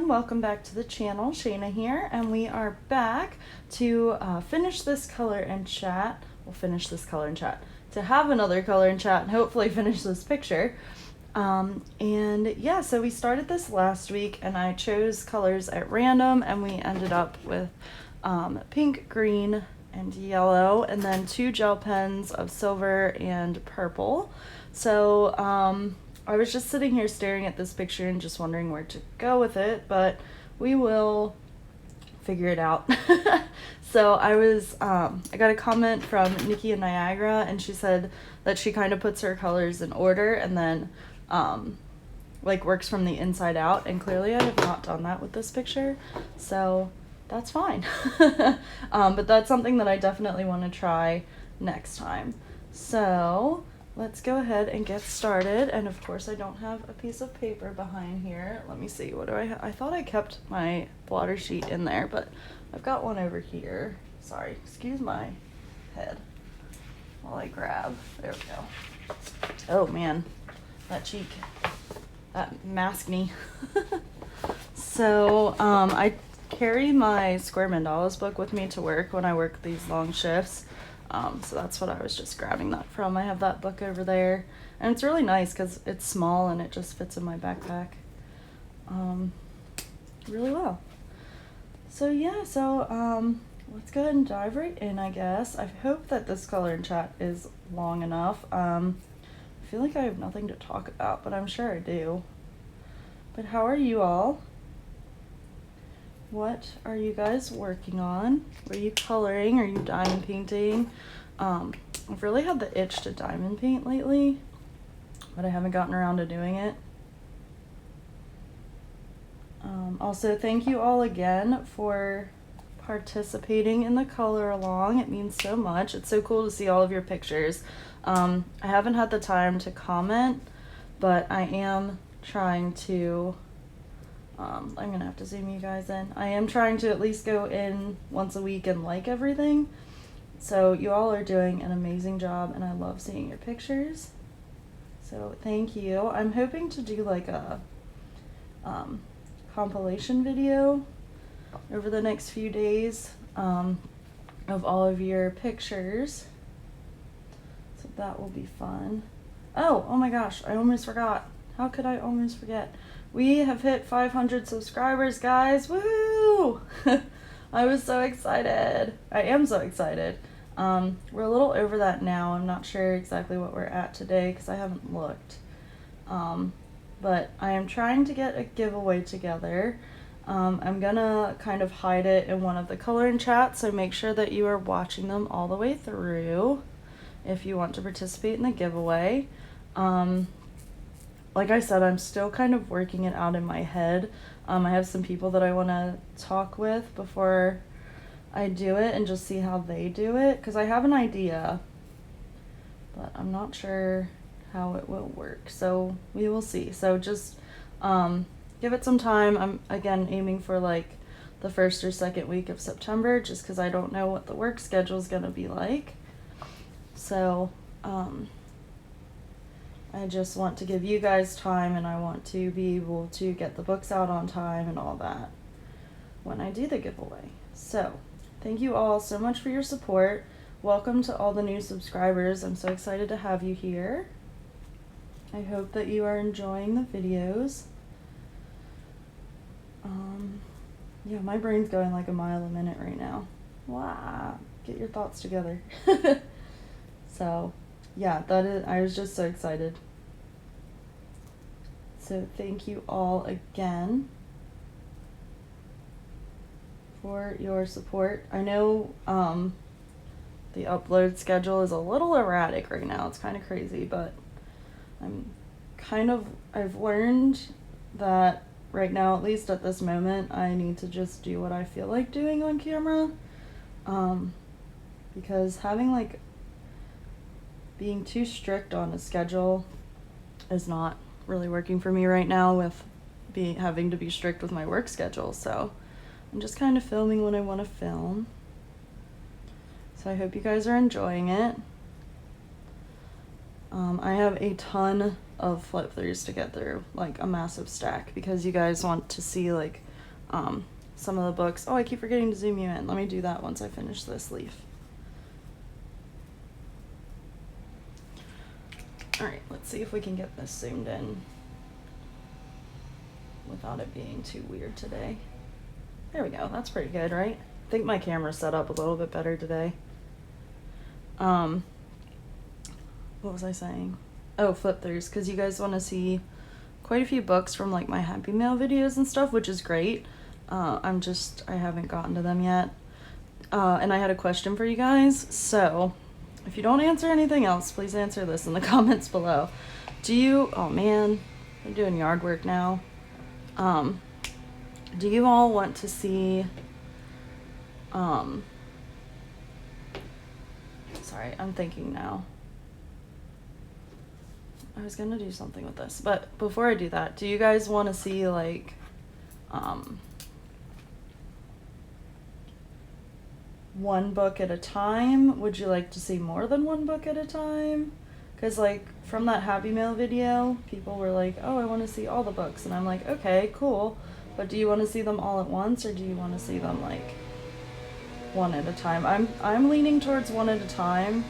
everyone, welcome back to the channel. Shayna here, and we are back to finish this color and chat. We'll finish this color and chat to have another color and chat and hopefully finish this picture. And yeah, so we started this last week and I chose colors at random and we ended up with pink, green, and yellow, and then 2 gel pens of silver and purple. So I was just sitting here staring at this picture and just wondering where to go with it, but we will figure it out. So I got a comment from Nikki in Niagara, and she said that she kind of puts her colors in order and then like works from the inside out, and clearly I have not done that with this picture, so that's fine. But that's something that I definitely want to try next time. So let's go ahead and get started. And of course I don't have a piece of paper behind here. Let me see, what do I thought I kept my blotter sheet in there, but I've got one over here. Sorry, excuse my head while I grab. There we go. Oh man, that cheek, that masked me. So I carry my Square Mandalas book with me to work when I work these long shifts. So that's what I was just grabbing that from. I have that book over there, and it's really nice because it's small and it just fits in my backpack really well. So yeah, let's go ahead and dive right in, I guess. I hope that this color and chat is long enough. I feel like I have nothing to talk about, but I'm sure I do. But how are you all? What are you guys working on? Are you coloring? Are you diamond painting? I've really had the itch to diamond paint lately, but I haven't gotten around to doing it. Also, thank you all again for participating in the color along. It means so much. It's so cool to see all of your pictures. I haven't had the time to comment, but I am trying to I'm gonna have to zoom you guys in. I am trying to at least go in once a week and like everything. So you all are doing an amazing job and I love seeing your pictures. So thank you. I'm hoping to do like a compilation video over the next few days of all of your pictures. So that will be fun. Oh my gosh, I almost forgot. How could I almost forget? We have hit 500 subscribers, guys. Woo! I was so excited. I am so excited. We're a little over that now. I'm not sure exactly what we're at today because I haven't looked. But I am trying to get a giveaway together. I'm gonna kind of hide it in one of the color and chats, so make sure that you are watching them all the way through if you want to participate in the giveaway. Like I said, I'm still kind of working it out in my head. I have some people that I want to talk with before I do it and just see how they do it, because I have an idea, but I'm not sure how it will work. So we will see. So just give it some time. I'm again aiming for like the 1st or 2nd week of September, just because I don't know what the work schedule is going to be like. So I just want to give you guys time, and I want to be able to get the books out on time and all that when I do the giveaway. So thank you all so much for your support. Welcome to all the new subscribers. I'm so excited to have you here. I hope that you are enjoying the videos. Yeah, my brain's going like a mile a minute right now. Wow, get your thoughts together. So yeah, I was just so excited. So thank you all again for your support. I know the upload schedule is a little erratic right now. It's kind of crazy, but I've learned that right now, at least at this moment, I need to just do what I feel like doing on camera. Because being too strict on a schedule is not really working for me right now, with having to be strict with my work schedule. So I'm just kind of filming when I want to film. So I hope you guys are enjoying it. I have a ton of flip throughs to get through, like a massive stack, because you guys want to see like some of the books. Oh, I keep forgetting to zoom you in. Let me do that once I finish this leaf. Alright, let's see if we can get this zoomed in without it being too weird today. There we go, that's pretty good, right? I think my camera's set up a little bit better today. What was I saying? Oh, flip throughs, because you guys want to see quite a few books from like my Happy Mail videos and stuff, which is great. I haven't gotten to them yet. And I had a question for you guys, so if you don't answer anything else, please answer this in the comments below. Oh man, I'm doing yard work now. Do you all want to see, sorry, I'm thinking now. I was gonna do something with this, but before I do that, do you guys want to see like, one book at a time? Would you like to see more than one book at a time? Because like from that Happy Mail video, people were like, oh, I want to see all the books, and I'm like, okay, cool, but do you want to see them all at once, or do you want to see them like one at a time? I'm leaning towards one at a time.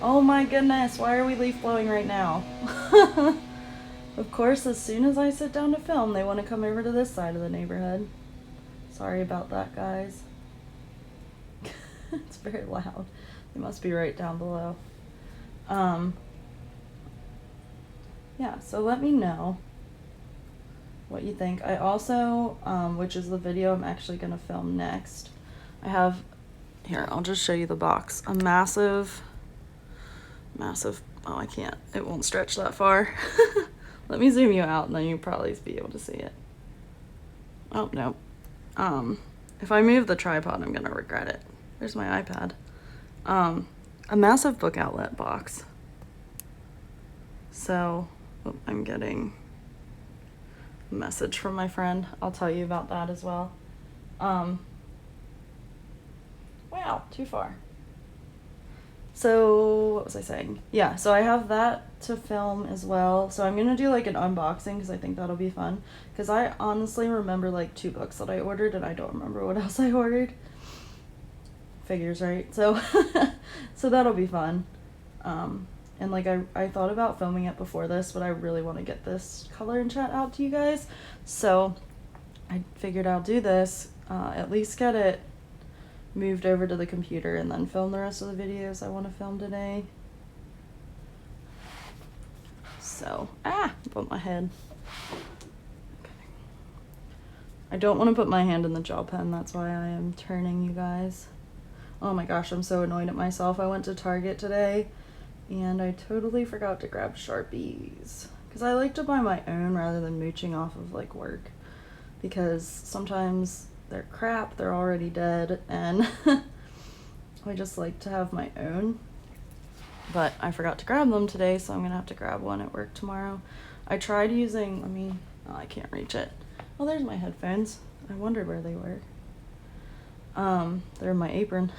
Oh my goodness, why are we leaf blowing right now? Of course, as soon as I sit down to film, they want to come over to this side of the neighborhood. Sorry about that, guys. It's very loud. They must be right down below. Yeah, so let me know what you think. I also, which is the video I'm actually going to film next, I have, here, I'll just show you the box. A massive, oh, I can't. It won't stretch that far. Let me zoom you out and then you'll probably be able to see it. Oh, no. If I move the tripod, I'm going to regret it. There's my iPad. A massive book outlet box. So, oh, I'm getting a message from my friend. I'll tell you about that as well. Wow, too far. So, what was I saying? Yeah, so I have that to film as well. So I'm going to do like an unboxing because I think that'll be fun. Because I honestly remember like 2 books that I ordered and I don't remember what else I ordered. Figures, right? So, so that'll be fun. And like I thought about filming it before this, but I really want to get this color and chat out to you guys. So I figured I'll do this, at least get it moved over to the computer and then film the rest of the videos I want to film today. So, bump my head. Okay. I don't want to put my hand in the gel pen, that's why I am turning, you guys. Oh my gosh, I'm so annoyed at myself. I went to Target today and I totally forgot to grab Sharpies. Because I like to buy my own rather than mooching off of like work. Because sometimes they're crap, they're already dead, and I just like to have my own. But I forgot to grab them today, so I'm gonna have to grab one at work tomorrow. I tried using, oh, I can't reach it. Oh, there's my headphones. I wondered where they were. They're in my apron.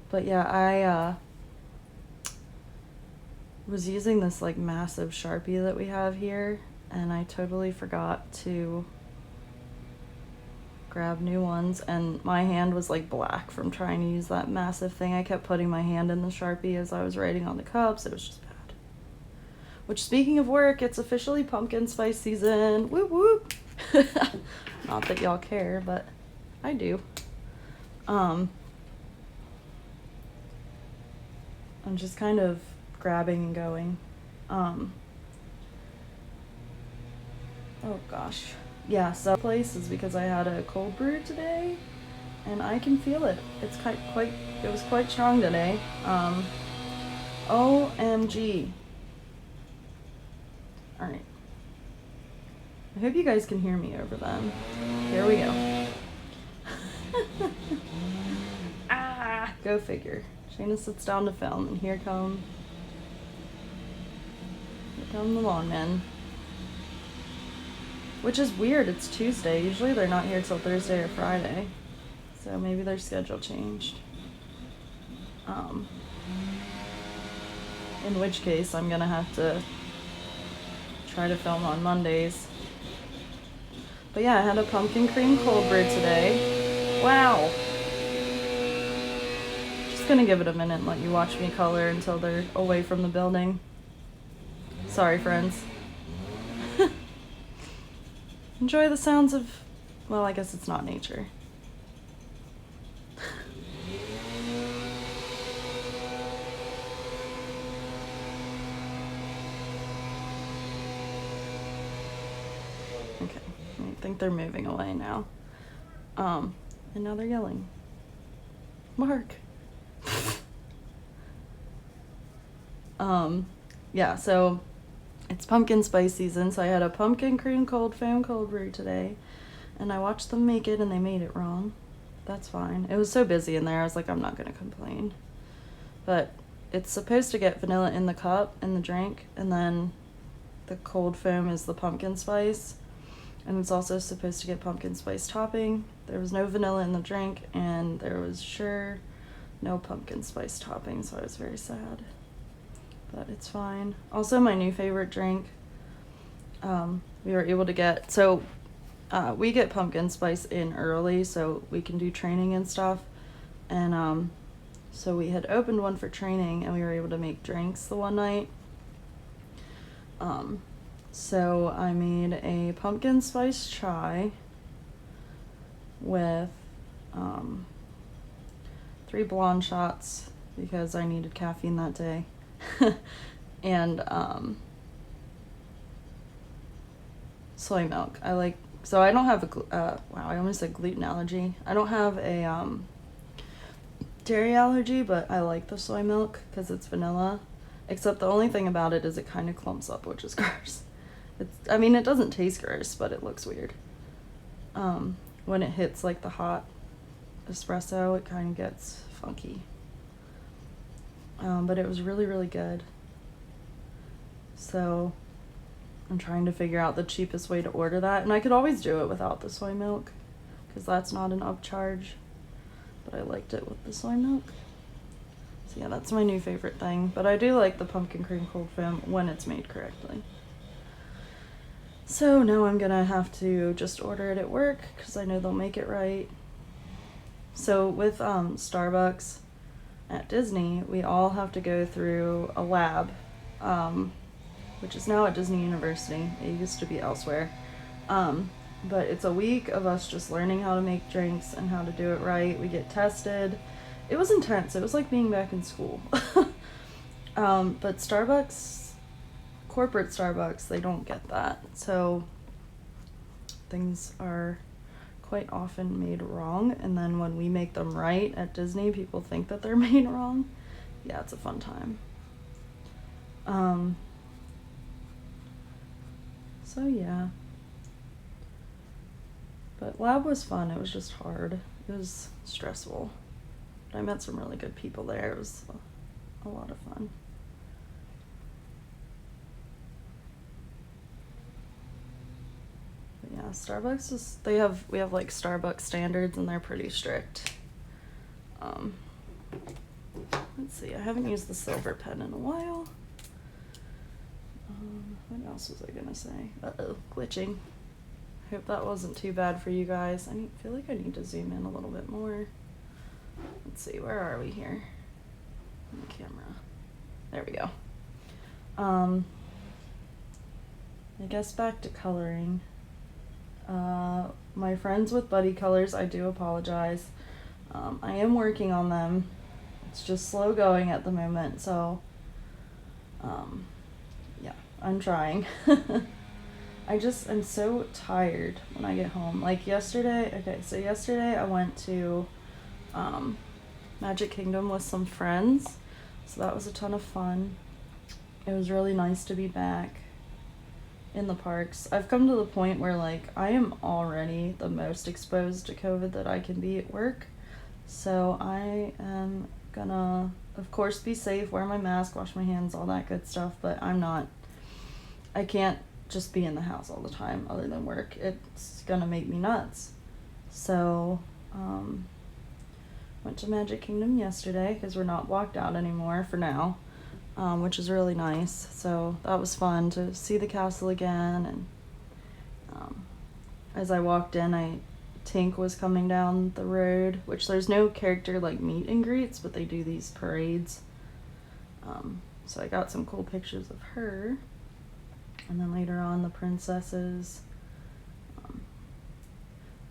But yeah, I was using this like massive Sharpie that we have here, and I totally forgot to grab new ones, and my hand was like black from trying to use that massive thing. I kept putting my hand in the Sharpie as I was writing on the cups. It was just bad. Which, speaking of work, it's officially pumpkin spice season. Whoop whoop. Not that y'all care, but I do. I'm just kind of grabbing and going. Oh gosh. Yeah, so place is because I had a cold brew today and I can feel it. It was quite strong today. OMG. Alright. I hope you guys can hear me over them. Here we go. Go figure. Shayna sits down to film, and here come the lawn men. Which is weird, it's Tuesday. Usually they're not here till Thursday or Friday. So maybe their schedule changed. In which case I'm gonna have to try to film on Mondays. But yeah, I had a pumpkin cream cold brew today. Wow. Just gonna give it a minute and let you watch me color until they're away from the building. Sorry, friends. Enjoy the sounds of, well, I guess it's not nature. Okay, I think they're moving away now. And now they're yelling. Mark. Yeah, so it's pumpkin spice season, so I had a pumpkin cream cold foam cold brew today, and I watched them make it, and they made it wrong. That's fine. It was so busy in there, I was like, I'm not gonna complain. But it's supposed to get vanilla in the cup, in the drink, and then the cold foam is the pumpkin spice, and it's also supposed to get pumpkin spice topping. There was no vanilla in the drink, and there was sure no pumpkin spice topping, so I was very sad. But it's fine. Also, my new favorite drink, we were able to get, so we get pumpkin spice in early so we can do training and stuff. And so we had opened one for training, and we were able to make drinks the one night. So I made a pumpkin spice chai with 3 blonde shots because I needed caffeine that day. And soy milk. So I don't have wow, I almost said gluten allergy. I don't have a dairy allergy, but I like the soy milk because it's vanilla. Except the only thing about it is it kind of clumps up, which is gross. I mean, it doesn't taste gross, but it looks weird. When it hits like the hot espresso, it kind of gets funky. But it was really, really good. So I'm trying to figure out the cheapest way to order that. And I could always do it without the soy milk because that's not an upcharge. But I liked it with the soy milk. So yeah, that's my new favorite thing. But I do like the pumpkin cream cold foam when it's made correctly. So now I'm gonna have to just order it at work because I know they'll make it right. So with Starbucks at Disney, we all have to go through a lab, which is now at Disney University. It used to be elsewhere. But it's a week of us just learning how to make drinks and how to do it right. We get tested. It was intense. It was like being back in school. But Starbucks, corporate Starbucks, they don't get that. So things are quite often made wrong, and then when we make them right at Disney, people think that they're made wrong. Yeah, it's a fun time. So yeah. But lab was fun. It was just hard. It was stressful. But I met some really good people there. It was a lot of fun. But yeah, Starbucks is, we have like Starbucks standards, and they're pretty strict. Let's see, I haven't used the silver pen in a while. What else was I gonna say? Uh-oh, glitching. I hope that wasn't too bad for you guys. Feel like I need to zoom in a little bit more. Let's see, where are we here? On the camera. There we go. I guess back to coloring. My friends with Buddy Colors, I do apologize. I am working on them. It's just slow going at the moment, so yeah, I'm trying. I'm so tired when I get home. Like yesterday I went to Magic Kingdom with some friends, so that was a ton of fun. It was really nice to be back in the parks. I've come to the point where like I am already the most exposed to COVID that I can be at work, so I am gonna of course be safe, wear my mask, wash my hands, all that good stuff, but I can't just be in the house all the time other than work. It's gonna make me nuts. So went to Magic Kingdom yesterday because we're not blocked out anymore for now, which is really nice. So that was fun to see the castle again, and as I walked in, Tink was coming down the road, which there's no character like meet and greets, but they do these parades. So I got some cool pictures of her. And then later on, the princesses.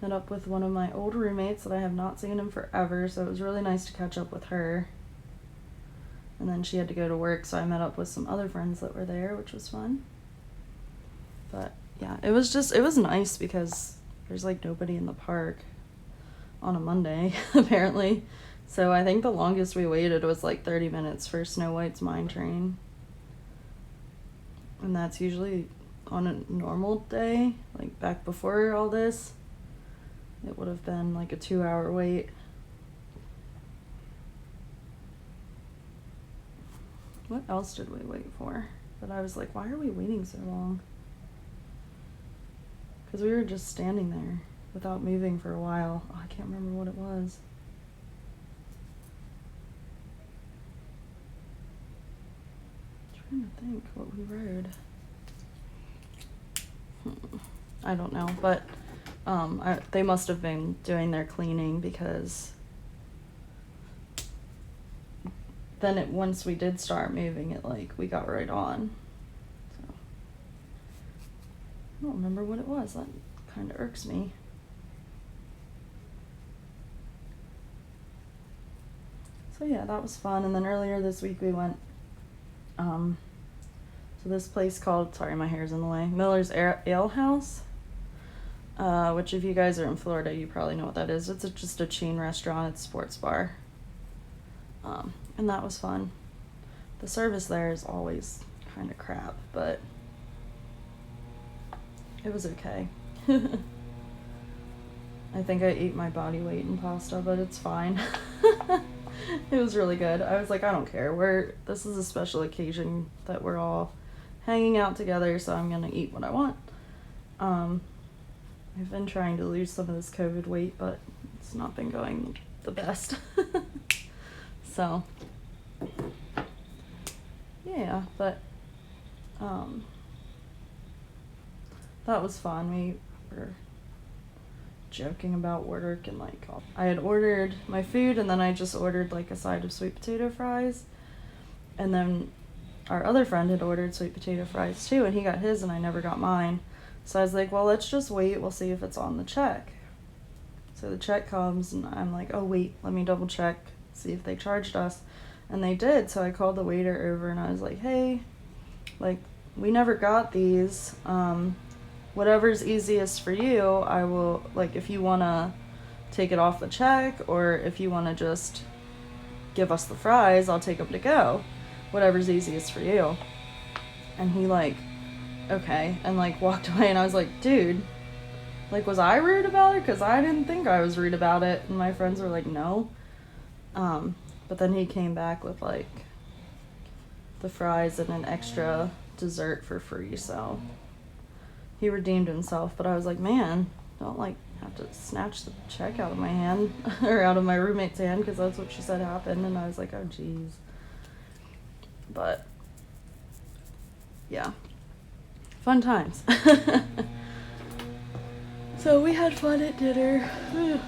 Met up with one of my old roommates that I have not seen in forever, so it was really nice to catch up with her. And then she had to go to work, so I met up with some other friends that were there, which was fun. But yeah, it was nice because there's like nobody in the park on a Monday, apparently. So I think the longest we waited was like 30 minutes for Snow White's Mine Train. And that's usually on a normal day, like back before all this. It would have been like a 2-hour wait. What else did we wait for? But I was like, why are we waiting so long? Because we were just standing there without moving for a while. Oh, I can't remember what it was. I'm trying to think what we rode. I don't know, but they must have been doing their cleaning because then once we did start moving it, like, we got right on. So I don't remember what it was. That kind of irks me. So yeah, that was fun. And then earlier this week we went to this place called, sorry, my hair's in the way, Miller's Ale House, which if you guys are in Florida, you probably know what that is. It's just a chain restaurant. It's a sports bar. And that was fun. The service there is always kind of crap, but it was okay. I think I ate my body weight in pasta, but it's fine. It was really good. I was like, I don't care. This is a special occasion that we're all hanging out together, so I'm gonna eat what I want. I've been trying to lose some of this COVID weight, but it's not been going the best. So yeah, but that was fun. We were joking about work, and like I had ordered my food, and then I just ordered like a side of sweet potato fries, and then our other friend had ordered sweet potato fries too, and he got his and I never got mine. So I was like, well, let's just wait, we'll see if it's on the check. So the check comes and I'm like, oh wait, let me double check, see if they charged us. And they did. So I called the waiter over and I was like, hey, like, we never got these. Whatever's easiest for you, I will, like, if you want to take it off the check, or if you want to just give us the fries, I'll take them to go. Whatever's easiest for you. And he like, okay, and like walked away, and I was like, dude, like, was I rude about it? Because I didn't think I was rude about it. And my friends were like, no. But then he came back with like the fries and an extra dessert for free, so he redeemed himself. But I was like, man, don't like have to snatch the check out of my hand or out of my roommate's hand, because that's what she said happened. And I was like, oh geez. But yeah, fun times. So we had fun at dinner.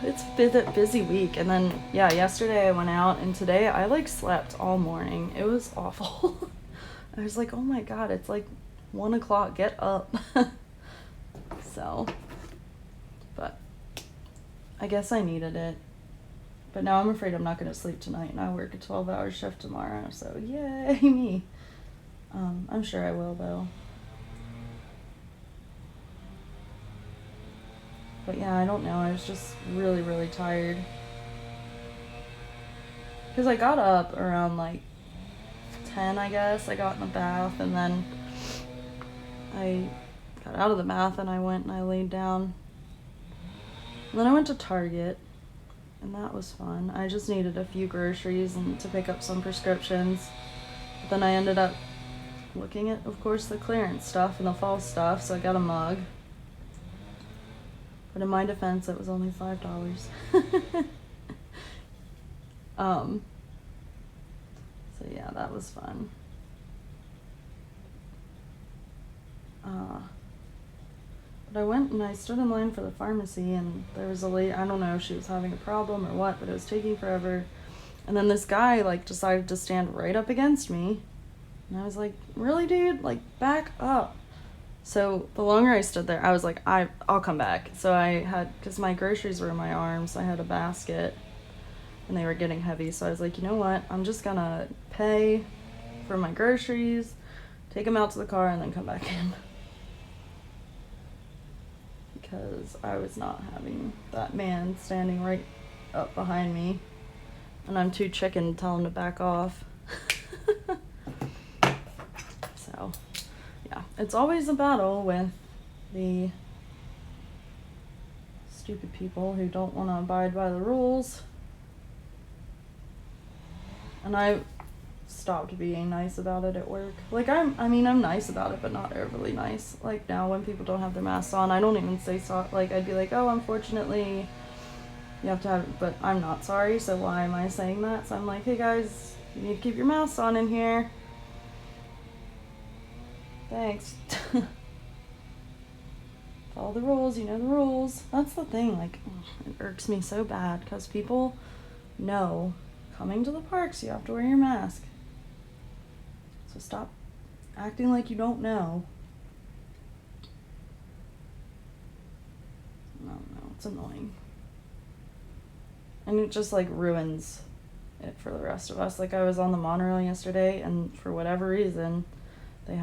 It's been a busy week. And then, yeah, yesterday I went out, and today I like slept all morning. It was awful. I was like, oh my god, it's like 1 o'clock, get up. So, but I guess I needed it. But now I'm afraid I'm not going to sleep tonight, and I work a 12-hour shift tomorrow, so yay me. I'm sure I will, though. But yeah, I don't know, I was just really, really tired. Because I got up around like 10, I guess. I got in the bath, and then I got out of the bath and I went and I laid down. And then I went to Target, and that was fun. I just needed a few groceries and to pick up some prescriptions. But then I ended up looking at, of course, the clearance stuff and the fall stuff, so I got a mug. But in my defense, it was only $5. So yeah, that was fun. But I went and I stood in line for the pharmacy, and there was a lady, I don't know if she was having a problem or what, but it was taking forever. And then this guy, like, decided to stand right up against me. And I was like, really, dude? Like, back up. So the longer I stood there, I was like, I'll come back. So I had, because my groceries were in my arms, I had a basket, and they were getting heavy. So I was like, you know what? I'm just gonna pay for my groceries, take them out to the car, and then come back in. Because I was not having that man standing right up behind me, and I'm too chicken to tell him to back off. So, yeah, it's always a battle with the stupid people who don't want to abide by the rules. And I stopped being nice about it at work. Like, I'm nice about it, but not overly nice. Like, now when people don't have their masks on, I don't even say sorry. Like, I'd be like, oh, unfortunately, you have to have it, but I'm not sorry, so why am I saying that? So I'm like, hey guys, you need to keep your masks on in here. Thanks. Follow the rules, you know the rules. That's the thing, like, it irks me so bad, because people know coming to the parks you have to wear your mask. So stop acting like you don't know. I don't know, it's annoying. And it just, like, ruins it for the rest of us. Like, I was on the monorail yesterday, and for whatever reason, they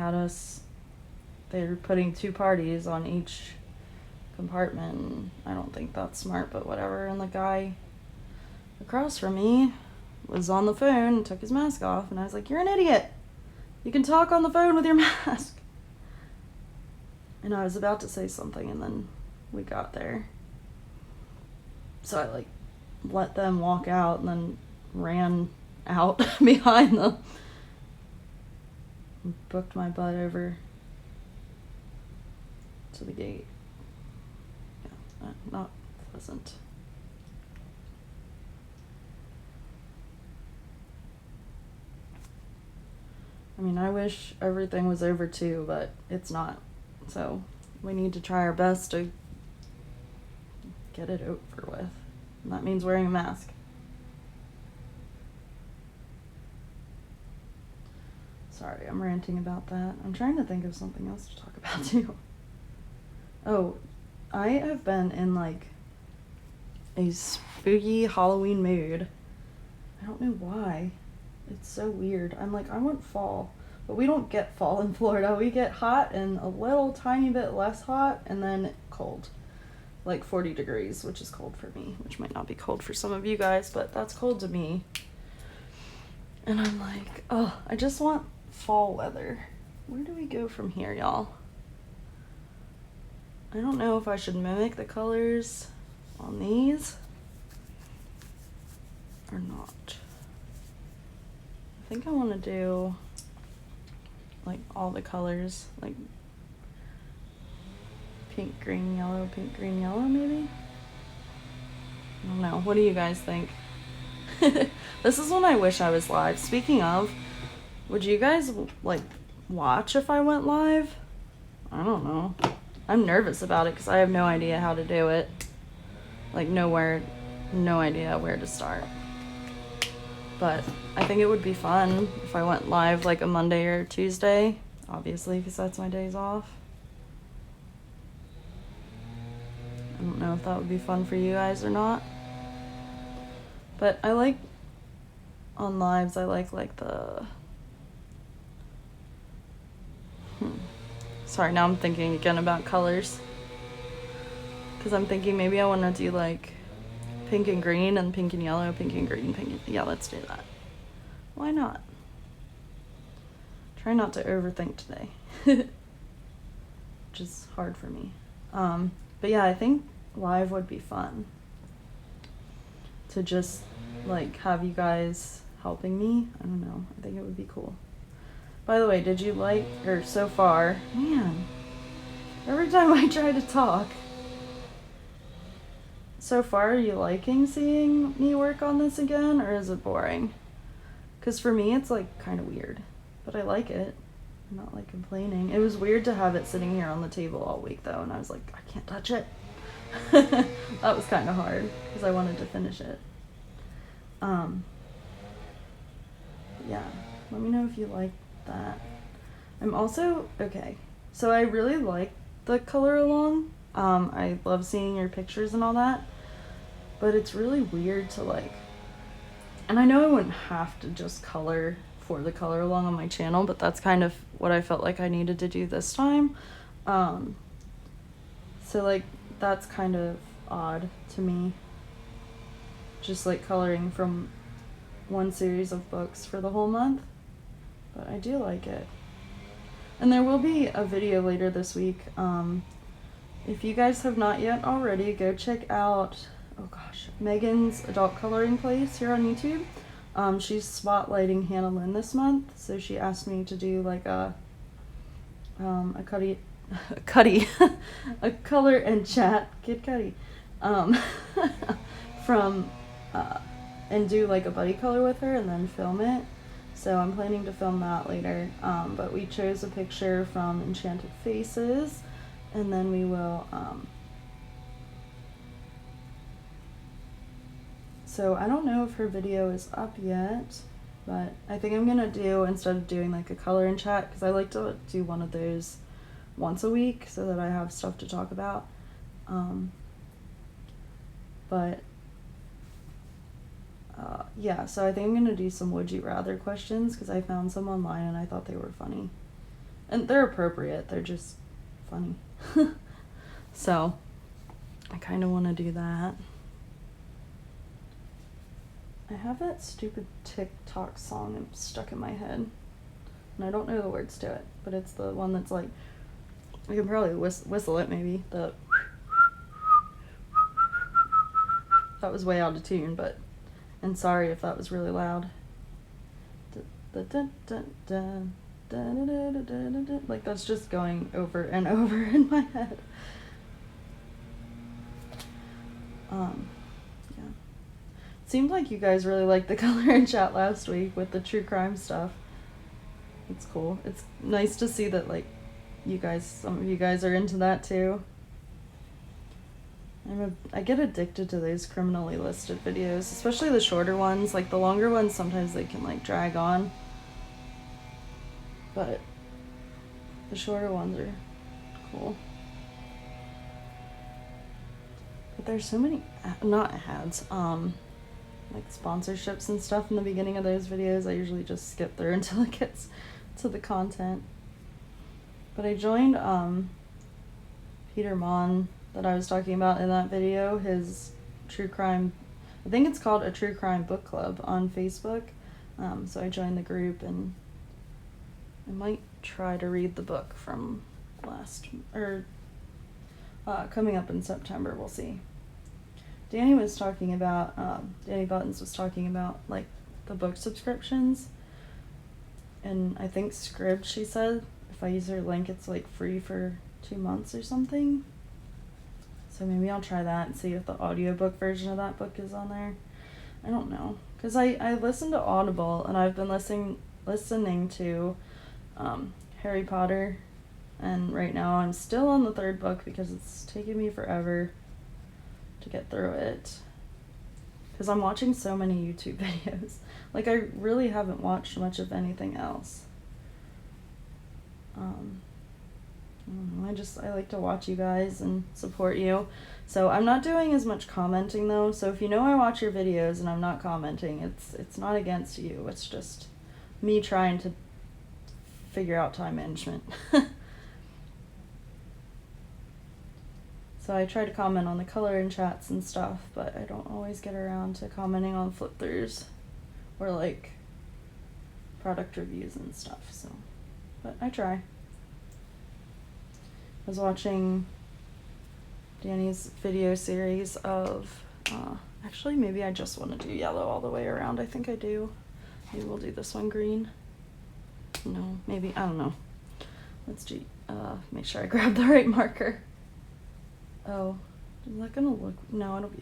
were putting 2 parties on each compartment. And I don't think that's smart, but whatever. And the guy across from me was on the phone and took his mask off, and I was like, you're an idiot. You can talk on the phone with your mask. And I was about to say something, and then we got there. So I, like, let them walk out and then ran out behind them. And booked my butt over to the gate. Yeah, not pleasant. I mean, I wish everything was over too, but it's not. So we need to try our best to get it over with. And that means wearing a mask. Sorry, I'm ranting about that. I'm trying to think of something else to talk about too. Oh, I have been in, like, a spooky Halloween mood. I don't know why. It's so weird. I'm like, I want fall. But we don't get fall in Florida. We get hot and a little tiny bit less hot, and then cold. Like 40 degrees, which is cold for me. Which might not be cold for some of you guys, but that's cold to me. And I'm like, oh, I just want fall weather. Where do we go from here, y'all? I don't know if I should mimic the colors on these or not. I think I want to do, like, all the colors, like pink, green, yellow, maybe? I don't know. What do you guys think? This is when I wish I was live. Speaking of, would you guys, like, watch if I went live? I don't know. I'm nervous about it because I have no idea how to do it. Like, no idea where to start. But I think it would be fun if I went live like a Monday or Tuesday, obviously, because that's my days off. I don't know if that would be fun for you guys or not. But I like, on lives, I like the... Sorry, now I'm thinking again about colors. Because I'm thinking maybe I want to do, like, pink and green and pink and yellow, pink and green, pink and... Yeah, let's do that. Why not? Try not to overthink today. Which is hard for me. But yeah, I think live would be fun. To just, like, have you guys helping me. I don't know. I think it would be cool. By the way, did you like, or so far, man, every time I try to talk. So far, are you liking seeing me work on this again, or is it boring? Because for me, it's, like, kind of weird, but I like it. I'm not like complaining. It was weird to have it sitting here on the table all week though, and I was like, I can't touch it. That was kind of hard because I wanted to finish it. Yeah, let me know if you like that. I'm also, okay, so I really like the color along. I love seeing your pictures and all that, but it's really weird to like, and I know I wouldn't have to just color for the color along on my channel, but that's kind of what I felt like I needed to do this time. So like, that's kind of odd to me, just like coloring from one series of books for the whole month, but I do like it. And there will be a video later this week. If you guys have not yet already, go check out, oh gosh, Megan's Adult Coloring Place here on YouTube. She's spotlighting Hannah Lynn this month, so she asked me to do like a color and chat, Kid Cudi, from, and do like a buddy color with her and then film it. So I'm planning to film that later, but we chose a picture from Enchanted Faces, and then we will, so I don't know if her video is up yet, but I think I'm gonna do, instead of doing like a color and chat, because I like to do one of those once a week so that I have stuff to talk about, but yeah, so I think I'm gonna do some would you rather questions because I found some online and I thought they were funny. And they're appropriate, they're just funny. So I kind of want to do that. I have that stupid TikTok song stuck in my head, and I don't know the words to it, but it's the one that's like, I can probably whistle it maybe. That was way out of tune, but, and sorry if that was really loud. Like that's just going over and over in my head. Yeah. Seemed like you guys really liked the color and chat last week with the true crime stuff. It's cool. It's nice to see that like you guys, some of you guys are into that too. I get addicted to those criminally listed videos, especially the shorter ones. Like the longer ones, sometimes they can like drag on, but the shorter ones are cool. But there's so many, not ads, like sponsorships and stuff in the beginning of those videos. I usually just skip through until it gets to the content. But I joined Peter Mon that I was talking about in that video, his true crime, I think it's called a true crime book club on Facebook. So I joined the group and I might try to read the book from coming up in September, we'll see. Danny was talking about, Danny Buttons was talking about like the book subscriptions, and I think Scribd, she said, if I use her link, it's like free for 2 months or something. So maybe I'll try that and see if the audiobook version of that book is on there. I don't know, because I listen to Audible, and I've been listening to Harry Potter, and right now I'm still on the 3rd book because it's taking me forever to get through it, because I'm watching so many YouTube videos. Like I really haven't watched much of anything else. I like to watch you guys and support you. So I'm not doing as much commenting though. So if you know I watch your videos and I'm not commenting, it's not against you. It's just me trying to figure out time management. So I try to comment on the color and chats and stuff, but I don't always get around to commenting on flip throughs or like product reviews and stuff. So, but I try. I was watching Danny's video series of, actually maybe I just want to do yellow all the way around. I think I do. Maybe we'll do this one green. No, maybe, I don't know. Let's do, make sure I grab the right marker. Oh, is that gonna look, no, it'll be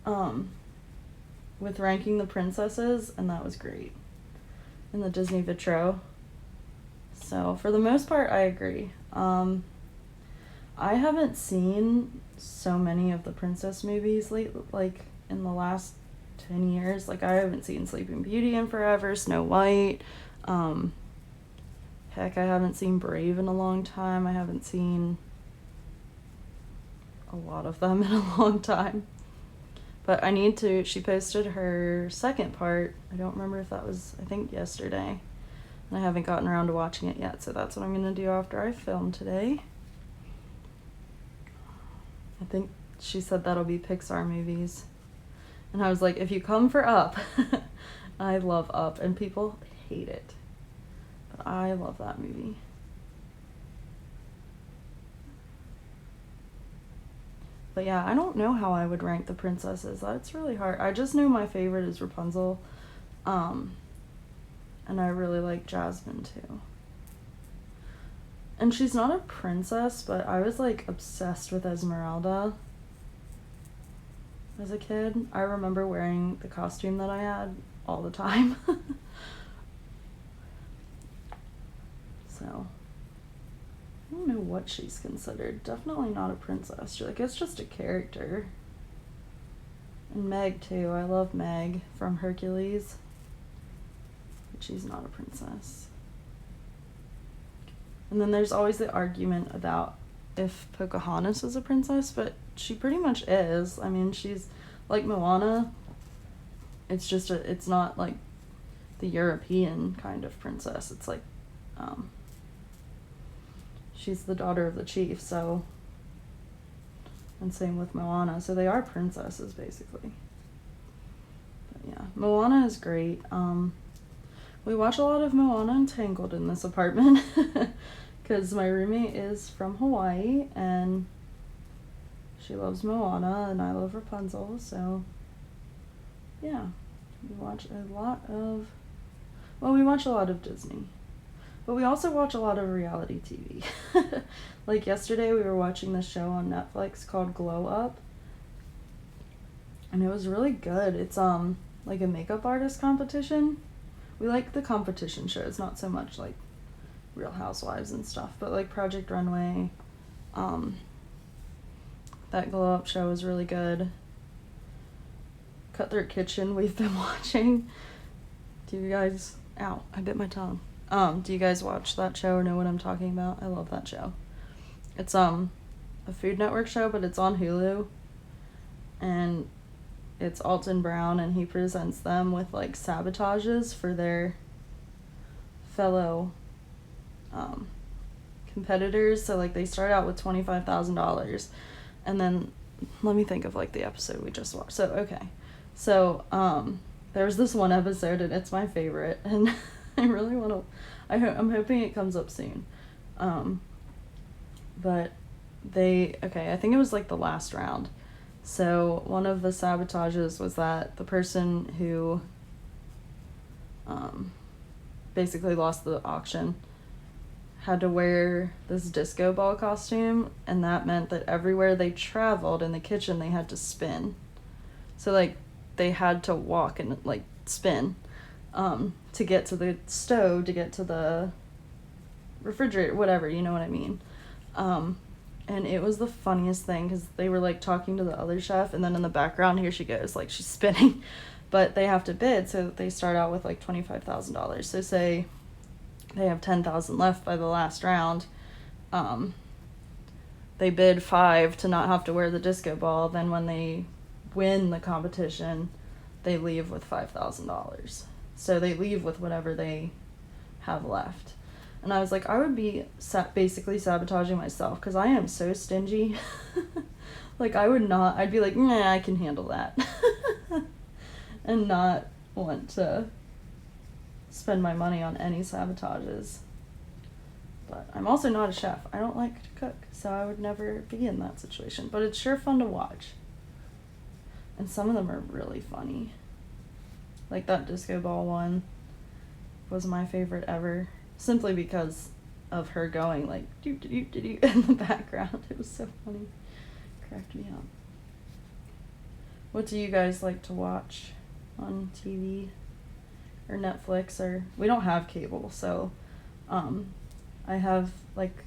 fine. With ranking the princesses, and that was great. In the Disney Vitro. So for the most part, I agree. I haven't seen so many of the princess movies like in the last 10 years. Like I haven't seen Sleeping Beauty in forever, Snow White. Heck, I haven't seen Brave in a long time. I haven't seen a lot of them in a long time. But I need to, she posted her second part. I don't remember if that was, I think yesterday. And I haven't gotten around to watching it yet, so that's what I'm going to do after I film today. I think she said that'll be Pixar movies. And I was like, if you come for Up, I love Up, and people hate it. But I love that movie. But yeah, I don't know how I would rank the princesses. That's really hard. I just know my favorite is Rapunzel. And I really like Jasmine too. And she's not a princess, but I was like obsessed with Esmeralda as a kid. I remember wearing the costume that I had all the time. So, I don't know what she's considered. Definitely not a princess. I guess just a character. And Meg too. I love Meg from Hercules. But she's not a princess. And then there's always the argument about if Pocahontas is a princess, but she pretty much is. I mean, she's like Moana. It's just it's not like the European kind of princess. It's like, she's the daughter of the chief, so, and same with Moana. So they are princesses, basically. But yeah, Moana is great. We watch a lot of Moana and Tangled in this apartment. Because my roommate is from Hawaii, and she loves Moana, and I love Rapunzel, so, yeah. We watch a lot of Disney. But we also watch a lot of reality TV. Like yesterday, we were watching this show on Netflix called Glow Up, and it was really good. It's, like a makeup artist competition. We like the competition shows, not so much, like, Real Housewives and stuff, but like Project Runway, that Glow Up show is really good. Cutthroat Kitchen we've been watching. Do you guys, ow, I bit my tongue. Do you guys watch that show or know what I'm talking about? I love that show. It's a Food Network show, but it's on Hulu, and it's Alton Brown, and he presents them with like sabotages for their fellow competitors. So like they start out with $25,000, and then let me think of like the episode we just watched. So okay, so there's this one episode, and it's my favorite, and I really want to, I'm hoping it comes up soon, but I think it was like the last round. So one of the sabotages was that the person who basically lost the auction had to wear this disco ball costume, and that meant that everywhere they traveled in the kitchen they had to spin. So like they had to walk and like spin to get to the stove, to get to the refrigerator, whatever, you know what I mean. And it was the funniest thing because they were like talking to the other chef, and then in the background, here she goes, like she's spinning. But they have to bid, so they start out with like $25,000. So say they have $10,000 left by the last round. They bid 5 to not have to wear the disco ball. Then when they win the competition, they leave with $5,000. So they leave with whatever they have left. And I was like, I would be basically sabotaging myself because I am so stingy. Like I'd be like, nah, I can handle that. And not want to spend my money on any sabotages. But I'm also not a chef. I don't like to cook, so I would never be in that situation. But it's sure fun to watch. And some of them are really funny. Like that disco ball one was my favorite ever, simply because of her going like doo doo doo doo in the background. It was so funny. Cracked me up. What do you guys like to watch on TV or Netflix? Or we don't have cable, so I have like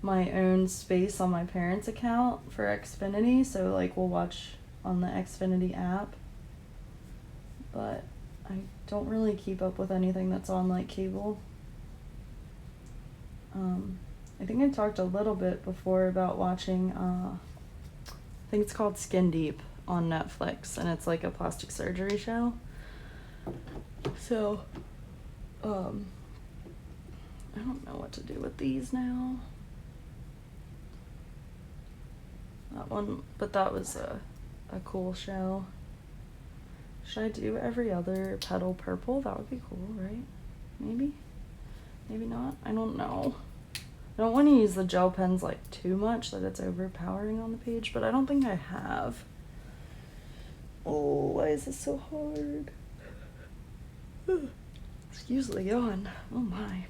my own space on my parents' account for Xfinity, so like we'll watch on the Xfinity app. But I don't really keep up with anything that's on like cable. I think I talked a little bit before about watching, I think it's called Skin Deep on Netflix, and it's like a plastic surgery show. So, I don't know what to do with these now. That one, but that was a cool show. Should I do every other petal purple? That would be cool, right? Maybe? Maybe not? I don't know. I don't want to use the gel pens like too much that it's overpowering on the page, but I don't think I have. Oh, why is this so hard? Excuse the yawn. Oh my.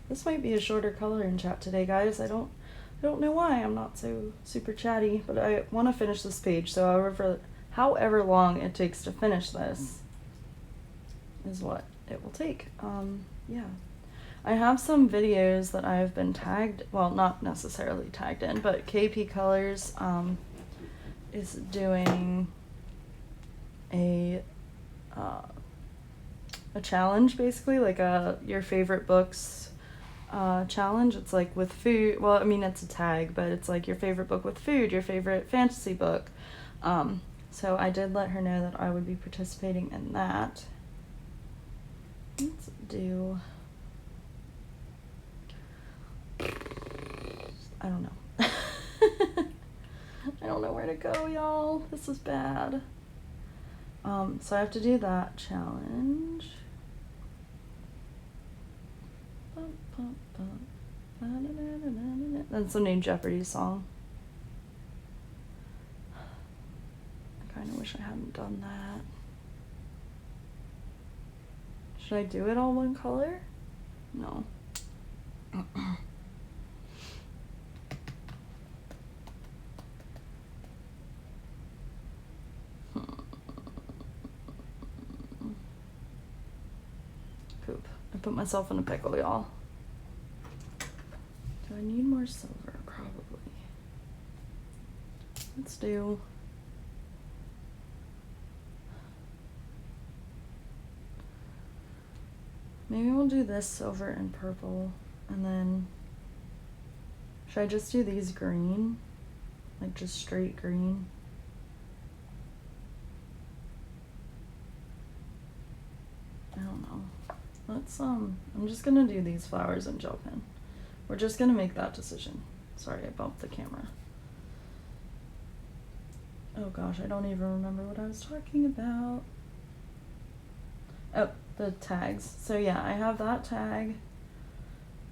This might be a shorter color in chat today, guys. I don't know why I'm not so super chatty, but I want to finish this page, so however long it takes to finish this is what it will take. Yeah. I have some videos that I've been tagged, well, not necessarily tagged in, but KP Colors is doing a challenge, basically, like your favorite books challenge. It's like with food, well, I mean, it's a tag, but it's like your favorite book with food, your favorite fantasy book. So I did let her know that I would be participating in that. Let's do... I don't know. I don't know where to go, y'all. This is bad. So I have to do that challenge. That's the new Jeopardy song. I kind of wish I hadn't done that. Should I do it all one color? No. Poop. I put myself in a pickle, y'all. Do I need more silver? Probably. Let's do... Maybe we'll do this silver and purple, and then... Should I just do these green? Like just straight green? I don't know. Let's, I'm just gonna do these flowers in gel pen. We're just gonna make that decision. Sorry, I bumped the camera. Oh gosh, I don't even remember what I was talking about. Oh, the tags. So yeah, I have that tag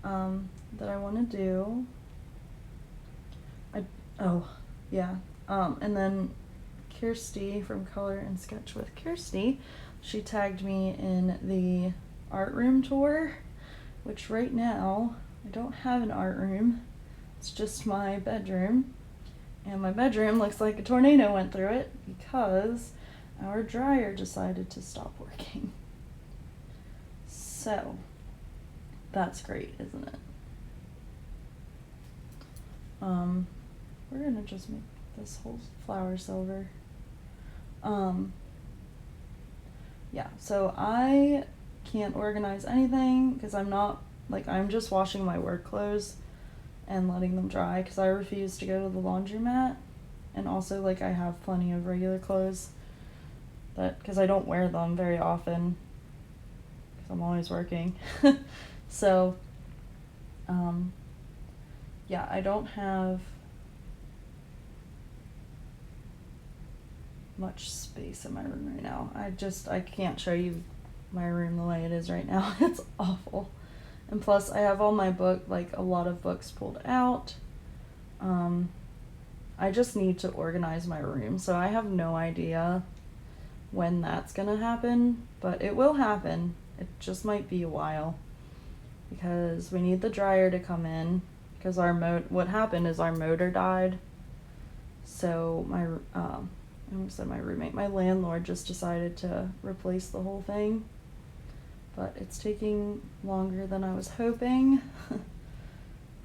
that I want to do. And then Kirsty from Color and Sketch with Kirsty, she tagged me in the art room tour, which right now I don't have an art room. It's just my bedroom, and my bedroom looks like a tornado went through it because our dryer decided to stop working. So that's great, isn't it? We're gonna just make this whole flower silver. Yeah, so I can't organize anything because I'm just washing my work clothes and letting them dry because I refuse to go to the laundromat. And also, like, I have plenty of regular clothes because I don't wear them very often because I'm always working. So, yeah, I don't have much space in my room right now. I can't show you my room the way it is right now. It's awful. And plus I have all my a lot of books pulled out. I just need to organize my room, so I have no idea when that's gonna happen, but it will happen. It just might be a while because we need the dryer to come in because what happened is our motor died. So I almost said my roommate. My landlord just decided to replace the whole thing. but it's taking longer than I was hoping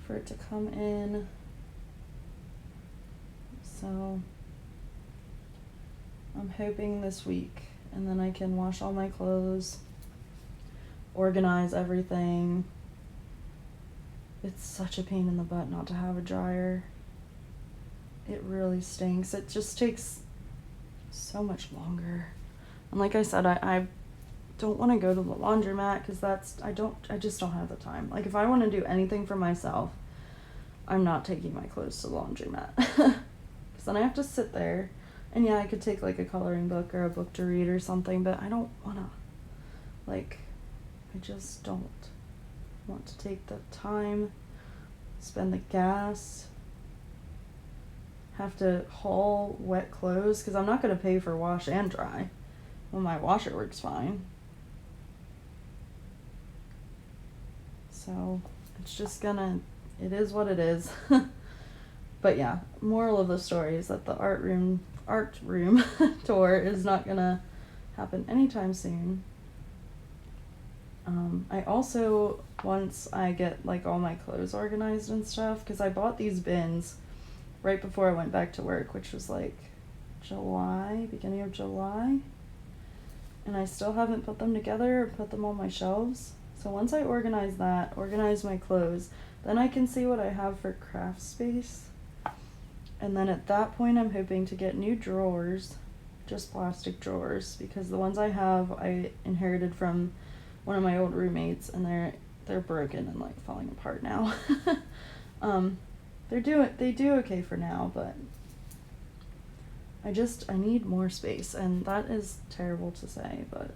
for it to come in. So I'm hoping this week, and then I can wash all my clothes, organize everything. It's such a pain in the butt not to have a dryer. It really stinks. It just takes so much longer. And like I said, I don't want to go to the laundromat because I just don't have the time. Like, if I want to do anything for myself, I'm not taking my clothes to the laundromat. Because then I have to sit there. And yeah, I could take like a coloring book or a book to read or something, but I don't want to. Like, I just don't want to take the time, spend the gas, have to haul wet clothes, because I'm not going to pay for wash and dry. Well, my washer works fine. So it's just it is what it is. But yeah, moral of the story is that the art room tour is not gonna happen anytime soon. I also, once I get like all my clothes organized and stuff, because I bought these bins right before I went back to work, which was like beginning of July, and I still haven't put them together or put them on my shelves. So once I organize my clothes, then I can see what I have for craft space. And then at that point, I'm hoping to get new drawers, just plastic drawers, because the ones I have, I inherited from one of my old roommates, and they're broken and like falling apart now. They do okay for now, but I need more space, and that is terrible to say, but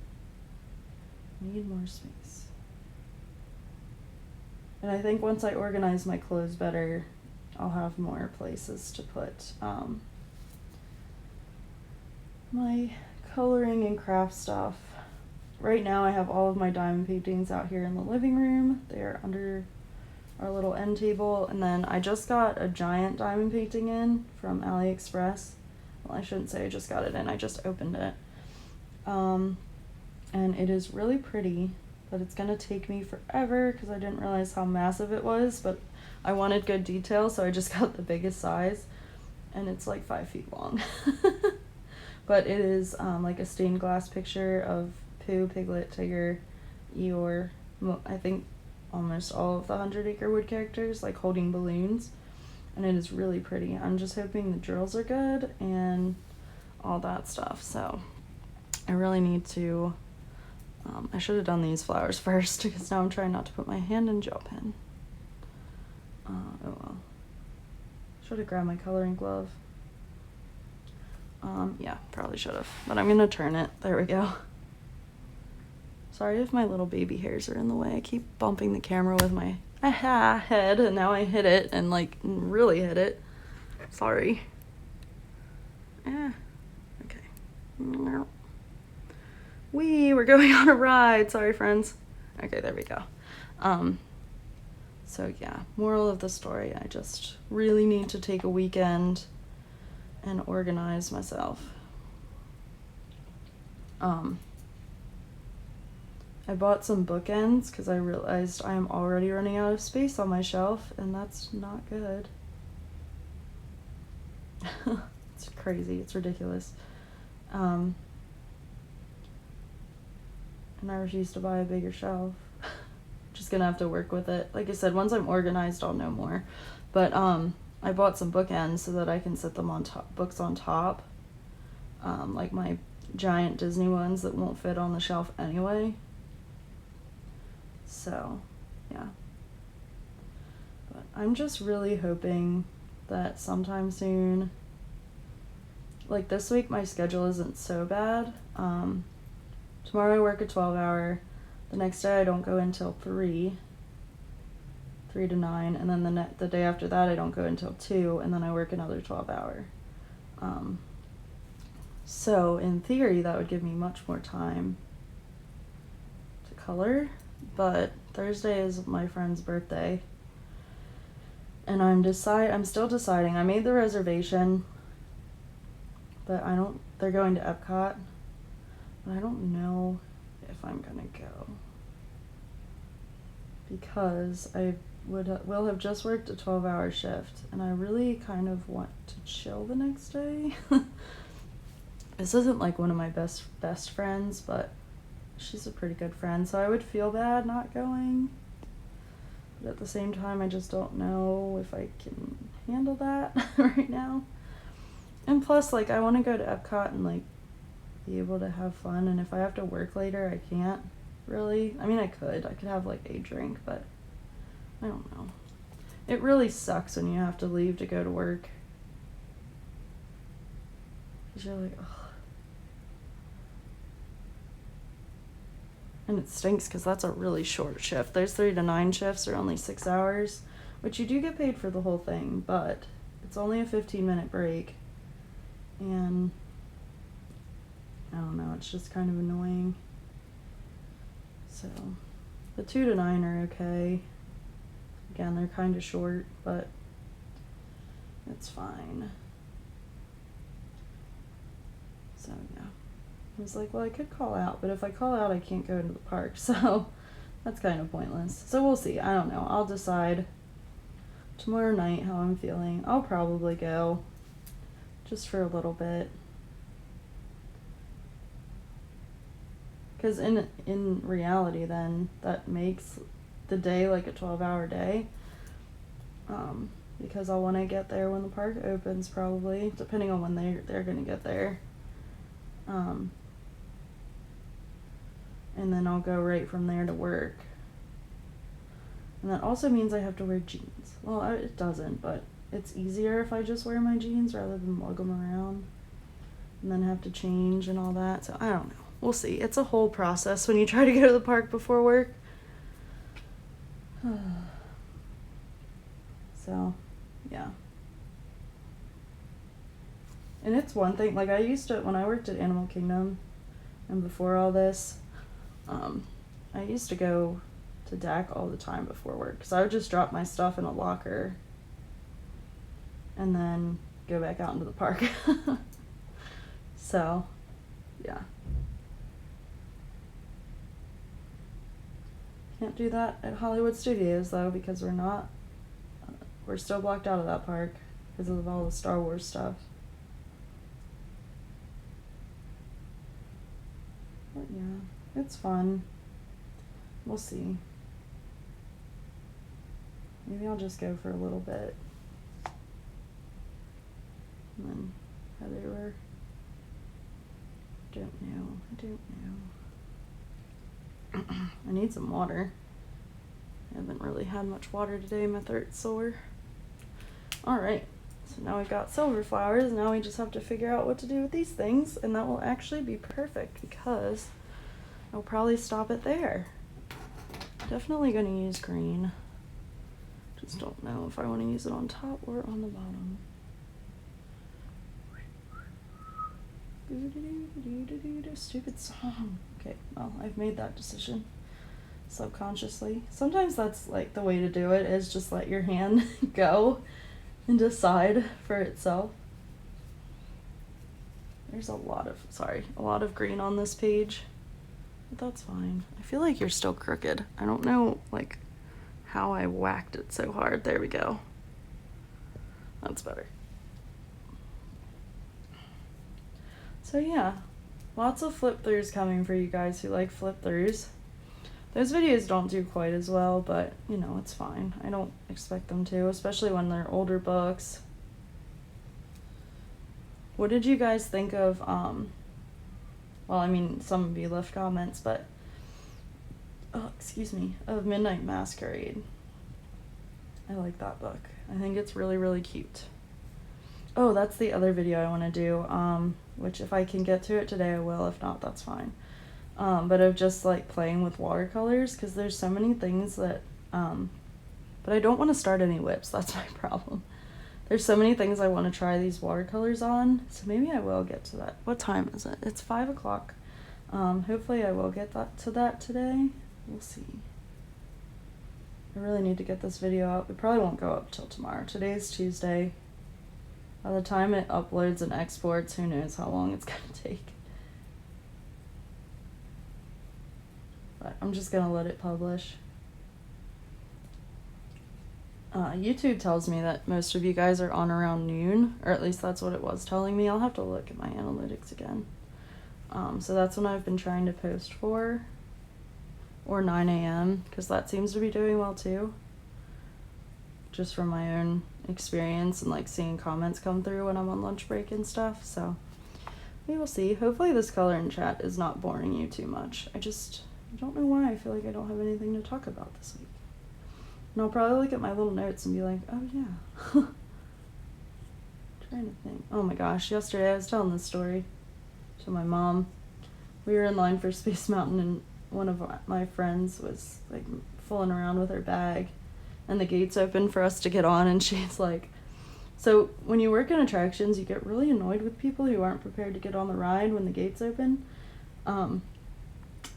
I need more space. And I think once I organize my clothes better, I'll have more places to put my coloring and craft stuff. Right now I have all of my diamond paintings out here in the living room. They're under our little end table, and then I just got a giant diamond painting in from AliExpress. Well, I shouldn't say I just got it in, I just opened it. And it is really pretty, but it's gonna take me forever because I didn't realize how massive it was, but I wanted good detail, so I just got the biggest size, and it's like 5 feet long. But it is like a stained glass picture of Pooh, Piglet, Tigger, Eeyore, I think almost all of the 100 Acre Wood characters, like holding balloons, and it is really pretty. I'm just hoping the drills are good and all that stuff, so I really need to, I should have done these flowers first, because now I'm trying not to put my hand in gel pen. Oh well. Should have grabbed my coloring glove. Yeah, probably should have. But I'm gonna turn it. There we go. Sorry if my little baby hairs are in the way. I keep bumping the camera with my head, and now I hit it, and like really hit it. Sorry. Okay. We're going on a ride. Sorry, friends. Okay, there we go. So yeah, moral of the story, I just really need to take a weekend and organize myself. I bought some bookends because I realized I am already running out of space on my shelf, and that's not good. It's crazy, it's ridiculous. And I refuse to buy a bigger shelf. Just gonna have to work with it. Like I said, once I'm organized, I'll know more. But I bought some bookends so that I can set them on top, books on top, like my giant Disney ones that won't fit on the shelf anyway. So yeah, but I'm just really hoping that sometime soon, like this week my schedule isn't so bad. Tomorrow I work a 12-hour. The next day I don't go until 3 to 9, and then the day after that I don't go until 2, and then I work another 12-hour. So in theory that would give me much more time to color, but Thursday is my friend's birthday, and I'm still deciding. I made the reservation, but they're going to Epcot, but I don't know if I'm gonna go. because I will have just worked a 12-hour shift, and I really kind of want to chill the next day. This isn't like one of my best friends, but she's a pretty good friend, so I would feel bad not going. But at the same time, I just don't know if I can handle that right now. And plus, like, I want to go to Epcot and, like, be able to have fun, and if I have to work later, I can't really. I mean, I could have, like, a drink, but I don't know. It really sucks when you have to leave to go to work. Because you're like, ugh. And it stinks because that's a really short shift. There's 3 to 9 shifts are only 6 hours, which you do get paid for the whole thing, but it's only a 15-minute break. And I don't know, it's just kind of annoying. So the 2 to 9 are okay. Again, they're kind of short, but it's fine. So yeah, I was like, well, I could call out, but if I call out, I can't go into the park, so that's kind of pointless. So we'll see. I don't know. I'll decide tomorrow night how I'm feeling. I'll probably go just for a little bit. Because in reality, then, that makes the day like a 12-hour day. Because I'll want to get there when the park opens, probably, depending on when they're going to get there. And then I'll go right from there to work. And that also means I have to wear jeans. Well, it doesn't, but it's easier if I just wear my jeans rather than lug them around and then have to change and all that. So I don't know. We'll see. It's a whole process when you try to go to the park before work. So, yeah. And it's one thing, like, I used to, when I worked at Animal Kingdom and before all this, I used to go to DAC all the time before work, because I would just drop my stuff in a locker and then go back out into the park. So, yeah. Can't do that at Hollywood Studios, though, because we're still blocked out of that park because of all the Star Wars stuff. But yeah, it's fun. We'll see. Maybe I'll just go for a little bit and then head over. I don't know. I need some water. I haven't really had much water today. My throat's sore. Alright, so now we've got silver flowers. Now we just have to figure out what to do with these things, and that will actually be perfect because I'll probably stop it there. Definitely going to use green. Just don't know if I want to use it on top or on the bottom. Stupid song. Okay, well, I've made that decision subconsciously. Sometimes that's like the way to do it, is just let your hand go and decide for itself. There's a lot of green on this page, but that's fine. I feel like you're still crooked. I don't know, like, how I whacked it so hard. There we go. That's better. So yeah, lots of flip throughs coming for you guys who like flip throughs. Those videos don't do quite as well, but you know, it's fine. I don't expect them to, especially when they're older books. What did you guys think of, well, I mean, some of you left comments, but, of Midnight Masquerade. I like that book. I think it's really, really cute. Oh, that's the other video I want to do, which if I can get to it today, I will. If not, that's fine. But of just, like, playing with watercolors, because there's so many things that, but I don't want to start any whips. That's my problem. There's so many things I want to try these watercolors on, so maybe I will get to that. What time is it? It's 5 o'clock. Hopefully I will get to that today. We'll see. I really need to get this video up. It probably won't go up till tomorrow. Today's Tuesday. By the time it uploads and exports, who knows how long it's going to take. But I'm just going to let it publish. YouTube tells me that most of you guys are on around noon, or at least that's what it was telling me. I'll have to look at my analytics again. So that's when I've been trying to post for, or 9 a.m., because that seems to be doing well too. Just from my own experience and like seeing comments come through when I'm on lunch break and stuff. So we will see. Hopefully this color and chat is not boring you too much. I don't know why I feel like I don't have anything to talk about this week. And I'll probably look at my little notes and be like, oh yeah. Trying to think. Oh my gosh, yesterday I was telling this story to my mom. We were in line for Space Mountain and one of my friends was like fooling around with her bag and the gates opened for us to get on and she's like, so when you work in attractions, you get really annoyed with people who aren't prepared to get on the ride when the gates open.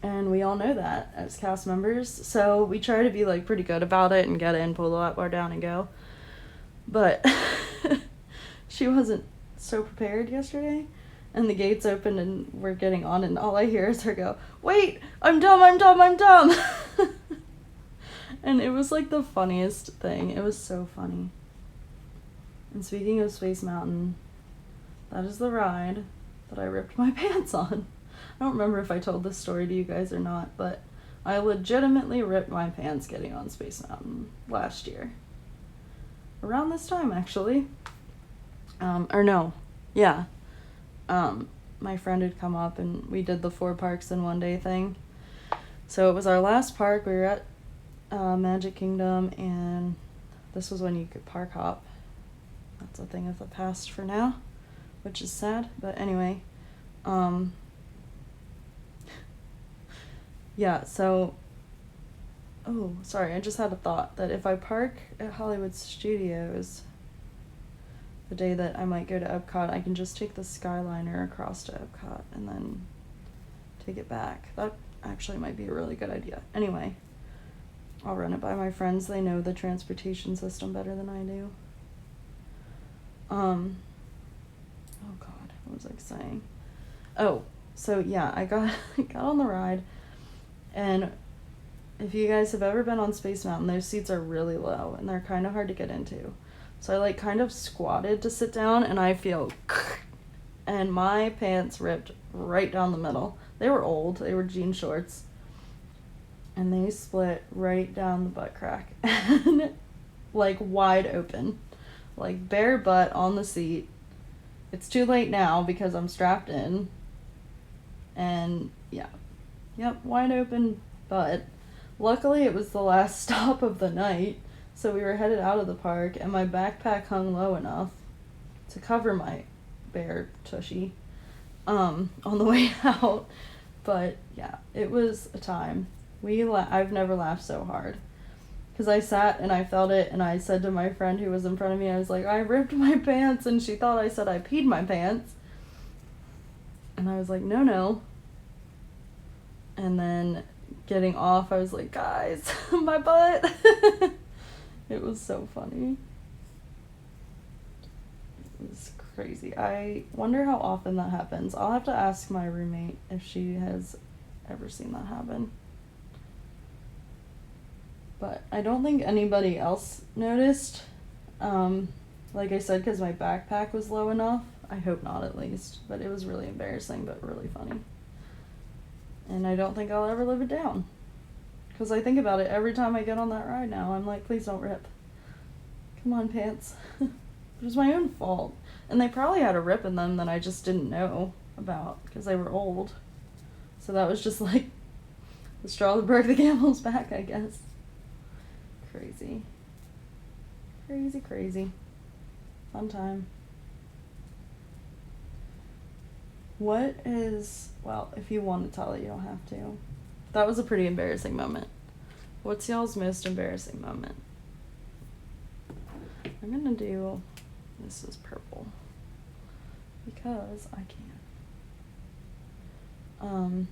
And we all know that as cast members. So we try to be like pretty good about it and get in, pull the lap bar down and go. But she wasn't so prepared yesterday. And the gates opened and we're getting on and all I hear is her go, wait, I'm dumb. And it was like the funniest thing. It was so funny. And speaking of Space Mountain, that is the ride that I ripped my pants on. I don't remember if I told this story to you guys or not, but I legitimately ripped my pants getting on Space Mountain last year. Around this time, actually. My friend had come up and we did the 4 parks in one day thing. So it was our last park. We were at Magic Kingdom, and this was when you could park hop. That's a thing of the past for now, which is sad. But anyway, yeah, so, oh, sorry, I just had a thought that if I park at Hollywood Studios the day that I might go to Epcot, I can just take the Skyliner across to Epcot and then take it back. That actually might be a really good idea. Anyway, I'll run it by my friends. They know the transportation system better than I do. Oh God, what was I saying? Oh, so yeah, I got on the ride, and if you guys have ever been on Space Mountain, those seats are really low and they're kind of hard to get into. So I like kind of squatted to sit down and I feel and my pants ripped right down the middle. They were old, they were jean shorts, and they split right down the butt crack and like wide open, like bare butt on the seat. It's too late now because I'm strapped in, and yeah, yep, wide open butt. Luckily it was the last stop of the night, so we were headed out of the park and my backpack hung low enough to cover my bare tushy on the way out. But yeah, it was a time. I've never laughed so hard. Because I sat and I felt it, and I said to my friend who was in front of me, I was like, I ripped my pants, and she thought I said I peed my pants. And I was like, no. And then getting off, I was like, guys, my butt. It was so funny. It was crazy. I wonder how often that happens. I'll have to ask my roommate if she has ever seen that happen. But I don't think anybody else noticed. Like I said, because my backpack was low enough. I hope not, at least. But it was really embarrassing, but really funny. And I don't think I'll ever live it down. Because I think about it every time I get on that ride now. I'm like, please don't rip. Come on, pants. It was my own fault. And they probably had a rip in them that I just didn't know about because they were old. So that was just like the straw that broke the camel's back, I guess. Crazy. Fun time. Well, if you want to tell it, you don't have to. That was a pretty embarrassing moment. What's y'all's most embarrassing moment? I'm gonna do, this is purple, because I can.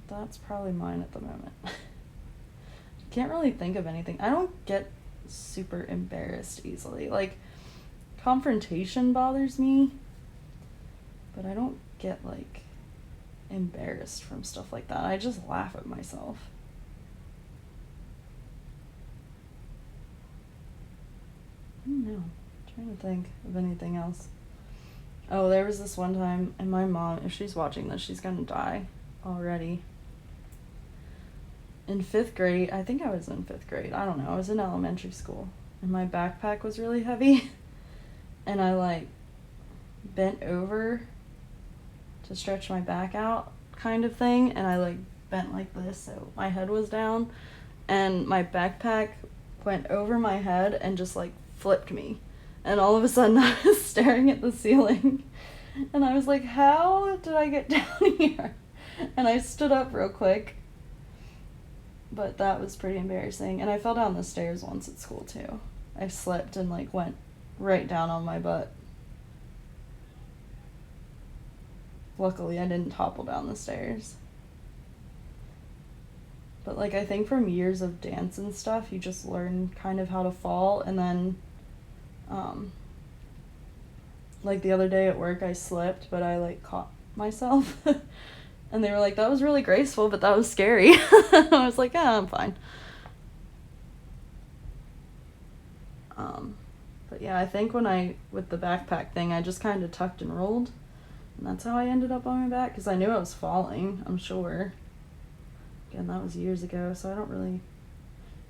That's probably mine at the moment. Can't really think of anything. I don't get super embarrassed easily. Like, confrontation bothers me, but I don't get like embarrassed from stuff like that. I just laugh at myself. don't know. I'm trying to think of anything else. Oh, there was this one time, and my mom, if she's watching this, she's gonna die already. In 5th grade, I think I was in 5th grade, I don't know, I was in elementary school, and my backpack was really heavy, and I, like, bent over to stretch my back out, kind of thing, and I, like, bent like this, so my head was down, and my backpack went over my head and just, like, flipped me. And all of a sudden I was staring at the ceiling and I was like, how did I get down here? And I stood up real quick, but that was pretty embarrassing. And I fell down the stairs once at school too. I slipped and like went right down on my butt. Luckily I didn't topple down the stairs. But like I think from years of dance and stuff, you just learn kind of how to fall. And then like the other day at work I slipped, but I like caught myself and they were like, that was really graceful, but that was scary. I was like, yeah, I'm fine. But yeah, I think with the backpack thing, I just kind of tucked and rolled, and that's how I ended up on my back, because I knew I was falling, I'm sure. Again, that was years ago, so I don't really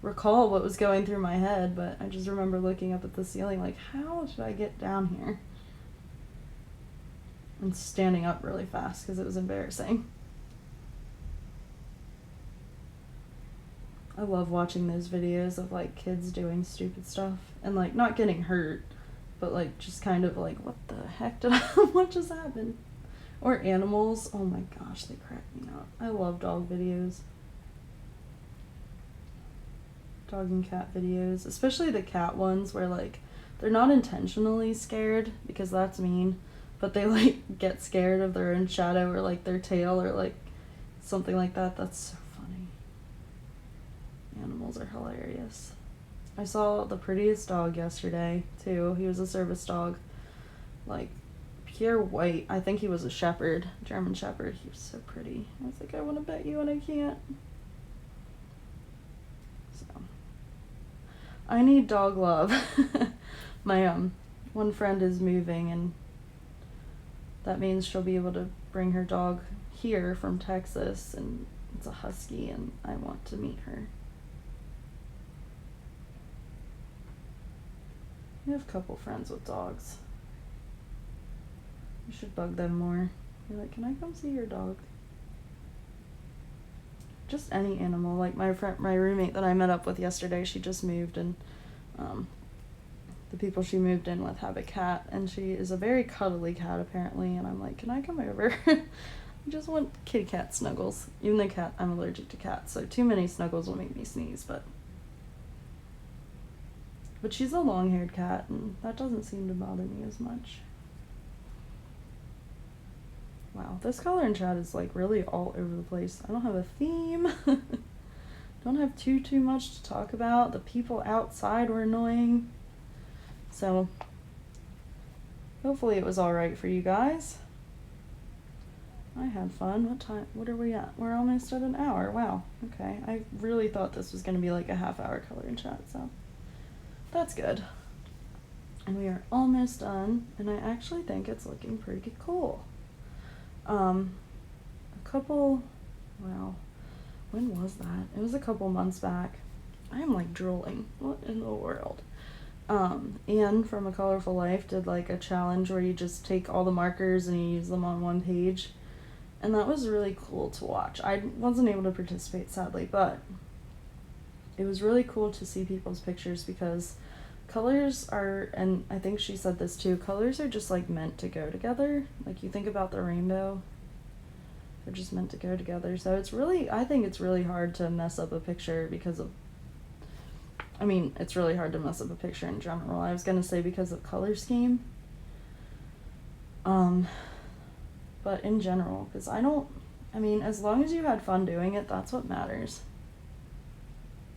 recall what was going through my head, but I just remember looking up at the ceiling like, how did I get down here? And standing up really fast because it was embarrassing. I love watching those videos of like kids doing stupid stuff and like not getting hurt, but like just kind of like, what the heck what just happened? Or animals. Oh my gosh, they crack me up. I love dog videos. Dog and cat videos, especially the cat ones where like they're not intentionally scared, because that's mean, but they like get scared of their own shadow or like their tail or like something like that. That's so funny. Animals are hilarious. I saw the prettiest dog yesterday too. He was a service dog, like pure white. I think he was a shepherd, German shepherd. He was so pretty. I was like, I want to pet you and I can't. So I need dog love. My one friend is moving, and that means she'll be able to bring her dog here from Texas, and it's a husky, and I want to meet her. I have a couple friends with dogs. You should bug them more. Be like, can I come see your dog? Just any animal. Like my roommate that I met up with yesterday, she just moved, and the people she moved in with have a cat, and she is a very cuddly cat apparently, and I'm like, can I come over? I just want kitty cat snuggles. Even the cat, I'm allergic to cats, so too many snuggles will make me sneeze, but she's a long-haired cat, and that doesn't seem to bother me as much. Wow, this color and chat is like really all over the place. I don't have a theme. Don't have too much to talk about. The people outside were annoying. So hopefully it was alright for you guys. I had fun. What are we at? We're almost at an hour. Wow. Okay. I really thought this was going to be like a half-hour color and chat, so that's good. And we are almost done, and I actually think it's looking pretty cool. Wow, when was that? It was a couple months back. I am like drooling. What in the world? Anne from A Colorful Life did like a challenge where you just take all the markers and you use them on one page, and that was really cool to watch. I wasn't able to participate, sadly, but it was really cool to see people's pictures, because colors are, and I think she said this too, colors are just like meant to go together. Like you think about the rainbow, they're just meant to go together. So I think it's really hard to mess up a picture it's really hard to mess up a picture in general. I was gonna say because of color scheme. But in general, because as long as you had fun doing it, that's what matters.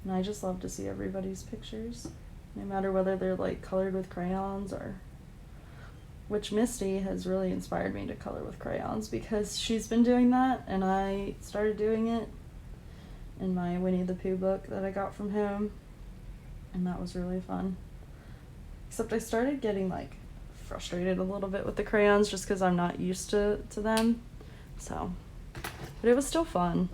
And I just love to see everybody's pictures, no matter whether they're like colored with crayons which Misty has really inspired me to color with crayons, because she's been doing that and I started doing it in my Winnie the Pooh book that I got from home, and that was really fun. Except I started getting like frustrated a little bit with the crayons just because I'm not used to them. So, but it was still fun.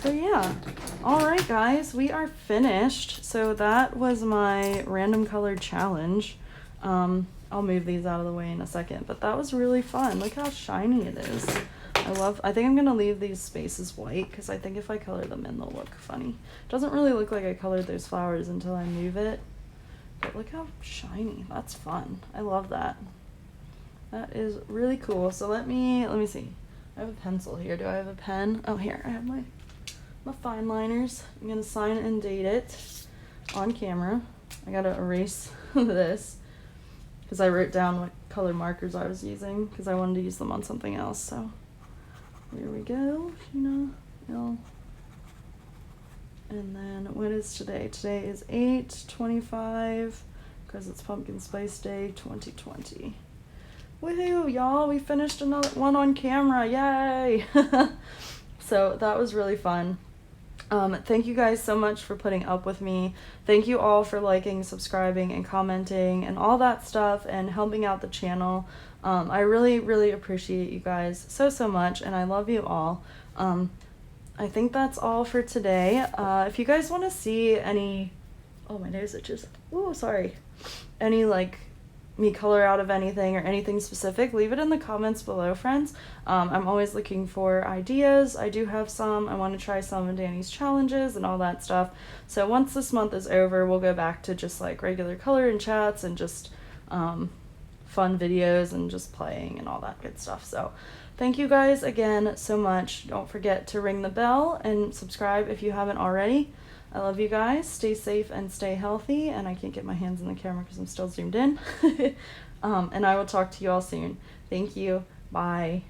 So yeah. Alright guys, we are finished. So that was my random color challenge. I'll move these out of the way in a second, but that was really fun. Look how shiny it is. I think I'm gonna leave these spaces white because I think if I color them in, they'll look funny. It doesn't really look like I colored those flowers until I move it, but look how shiny. That's fun. I love that. That is really cool. So let me see. I have a pencil here. Do I have a pen? Oh, here, I have my fine liners. I'm gonna sign and date it on camera. I gotta erase this because I wrote down what color markers I was using because I wanted to use them on something else. So here we go, Sheena, L. And then what is today? Today is 8/25 because it's Pumpkin Spice Day 2020. Woohoo, y'all, we finished another one on camera, yay! So that was really fun. Thank you guys so much for putting up with me. Thank you all for liking, subscribing, and commenting, and all that stuff, and helping out the channel. I really, really appreciate you guys so much, and I love you all. I think that's all for today. If you guys want to see any... Oh, my nose itches. Ooh, sorry. Any, like, me color out of anything or anything specific, leave it in the comments below, friends. I'm always looking for ideas. I do have some. I want to try some of Danny's challenges and all that stuff. So once this month is over, we'll go back to just like regular color and chats and just fun videos and just playing and all that good stuff. So thank you guys again so much. Don't forget to ring the bell and subscribe if you haven't already. I love you guys. Stay safe and stay healthy. And I can't get my hands in the camera because I'm still zoomed in. And I will talk to you all soon. Thank you. Bye.